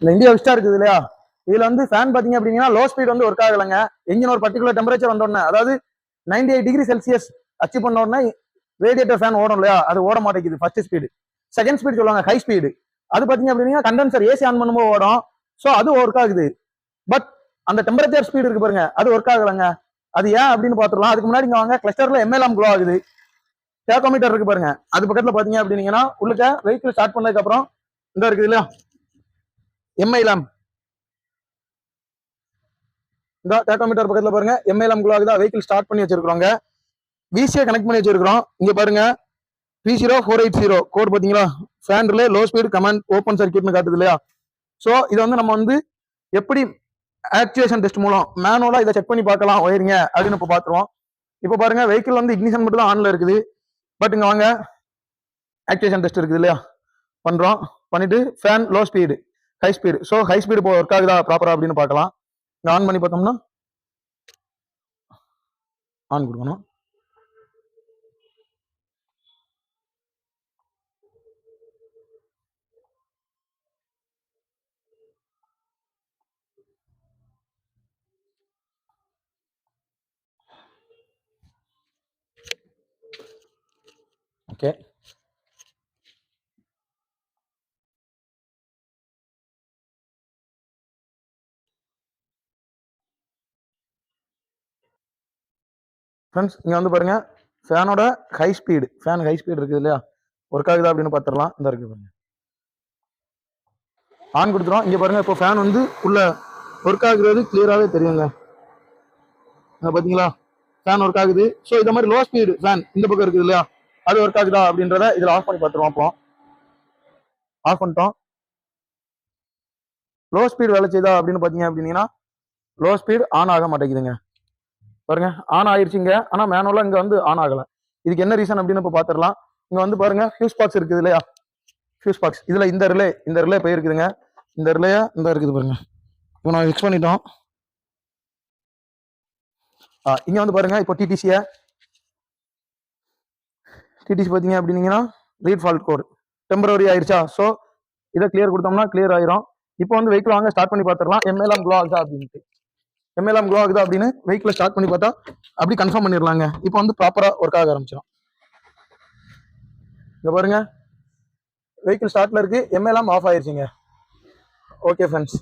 இந்த India Vista இருக்குது இல்லையா, இதுல வந்து ஃபேன் பாத்தீங்க அப்படின்னா லோ ஸ்பீட் வந்து ஒர்க் ஆகலைங்க. என்ஜின் ஒரு பர்டிகுலர் டெம்பரேச்சர் வந்தோடனே, அதாவது 98 டிகிரி செல்சியஸ் அச்சீவ் பண்ண உடனே ரேடியேட்டர் ஃபேன் ஓடும் இல்லையா, அது ஓட மாட்டேங்குது. First speed. செகண்ட் ஸ்பீட் சொல்லுவாங்க ஹை ஸ்பீடு. அது பாத்தீங்க அப்படின்னா கண்டென்சர் ஏசி ஆன் பண்ணும்போது ஓடும். ஸோ அது ஒர்க் ஆகுது. பட் அந்த டெம்பரேச்சர் ஸ்பீடு இருக்கு பாருங்க, அது ஒர்க் ஆகலைங்க. அது ஏன் அப்படின்னு பாத்துக்கலாம். அதுக்கு முன்னாடி இங்க வாங்க, கிளஸ்டர்ல எம்எல்எம் க்ளோ ஆகுது. டேக்கோமீட்டர் இருக்கு பாருங்க, அது பக்கத்துல பாத்தீங்க அப்படின்னா உள்ளுக்க வெஹிக்கிள் ஸ்டார்ட் பண்ணதுக்கு அப்புறம் இந்த இருக்குது இல்லையா எம்ஐ லேம்ப், இந்த டேக்கோமீட்டர் பக்கத்துல பாருங்க எம்ஐ லேம்ப் க்ளோ ஆகுதா. வெஹிக்கிள் ஸ்டார்ட் பண்ணி வச்சிருக்கோங்க. விசியை கனெக்ட் பண்ணி வச்சிருக்கிறோம். இங்க பாருங்க P0480 கோட் பாத்தீங்களா, fan relay low speed command open சர்க்யூட்னு காட்டுது இல்லையா. ஸோ இதை வந்து நம்ம வந்து எப்படி ஆக்சுவேஷன் டெஸ்ட் மூலம் மேனுவலா இதை செக் பண்ணி பார்க்கலாம் ஒயரிங்க அப்படின்னு இப்போ பார்த்துருவோம். இப்போ பாருங்க வெஹிக்கிள் வந்து இக்னிஷன் மட்டும் தான் ஆன்ல இருக்குது. பட் இங்க வாங்க, ஆக்சுவேஷன் டெஸ்ட் இருக்குது இல்லையா, பண்றோம். பண்ணிட்டு fan low speed high speed. So high speed இப்போ ஒர்க் ஆகுதா ப்ராப்பரா அப்படின்னு பார்க்கலாம். இங்க ஆன் பண்ணி பார்த்தோம்னா ஆன் கொடுக்கணும். ஓகே, ஃப்ரெண்ட்ஸ் இங்க வந்து பாருங்க ஃபேனோட high speed, fan high speed இருக்குது இல்லையா, ஒர்க் ஆகுதா அப்படின்னு பார்த்துடலாம். இந்த இருக்கு பாருங்க, ஆன் கொடுத்துரும். இங்க பாருங்க இப்போ ஃபேன் வந்து உள்ள ஒர்க் ஆகுறது கிளியராகவே தெரியுங்க. பாத்தீங்களா, ஃபேன் ஒர்க் ஆகுது. ஸோ இந்த மாதிரி லோ ஸ்பீடு ஃபேன் இந்த பக்கம் இருக்குது இல்லையா, அது ஒர்க் ஆகுதா அப்படின்றத இதில் ஆஃப் பண்ணி பார்த்துருவோம். அப்போ ஆஃப் பண்ணிட்டோம். லோ ஸ்பீடு வேலை செய்தா அப்படின்னு பார்த்தீங்க அப்படின்னா லோ ஸ்பீடு ஆன் ஆக மாட்டேங்குதுங்க. பாருங்க ஆன் ஆயிடுச்சுங்க, ஆனால் மேனுவலாக இங்கே வந்து ஆன் ஆகலை. இதுக்கு என்ன ரீசன் அப்படின்னு இப்போ பார்த்துடலாம். இங்கே வந்து பாருங்க ஃபியூஸ் பாக்ஸ் இருக்குது இல்லையா, ஃபியூஸ் பாக்ஸ் இதில் இந்த ரிலே போயிருக்குதுங்க. இந்த ரிலேயா இந்த இருக்குது பாருங்க. இப்போ நான் ஃபிக்ஸ் பண்ணிட்டோம். இங்கே வந்து பாருங்க இப்போ டிடிசி பார்த்தீங்க அப்படின்னீங்கன்னா ரீட் ஃபால்ட் கோடு டெம்பரரி ஆயிடுச்சா. ஸோ இதை கிளியர் கொடுத்தோம்னா கிளியர் ஆயிரும். இப்போ வந்து வெஹிக்கிள் வாங்க ஸ்டார்ட் பண்ணி பார்த்துடலாம். எம்எல்எம் க்ளோ ஆகுதா அப்படின்ட்டு. எம்எல்எம் க்ளோ ஆகுதா அப்படின்னு வெஹிக்கிள் ஸ்டார்ட் பண்ணி பார்த்தா அப்படி கன்ஃபார்ம் பண்ணிடலாங்க. இப்போ வந்து ப்ராப்பரா ஒர்க் ஆக ஆரம்பிச்சிடும். இங்க பாருங்க வெஹிக்கிள் ஸ்டார்ட்ல இருக்கு, எம்எல்எம் ஆஃப் ஆயிருச்சுங்க. Okay friends.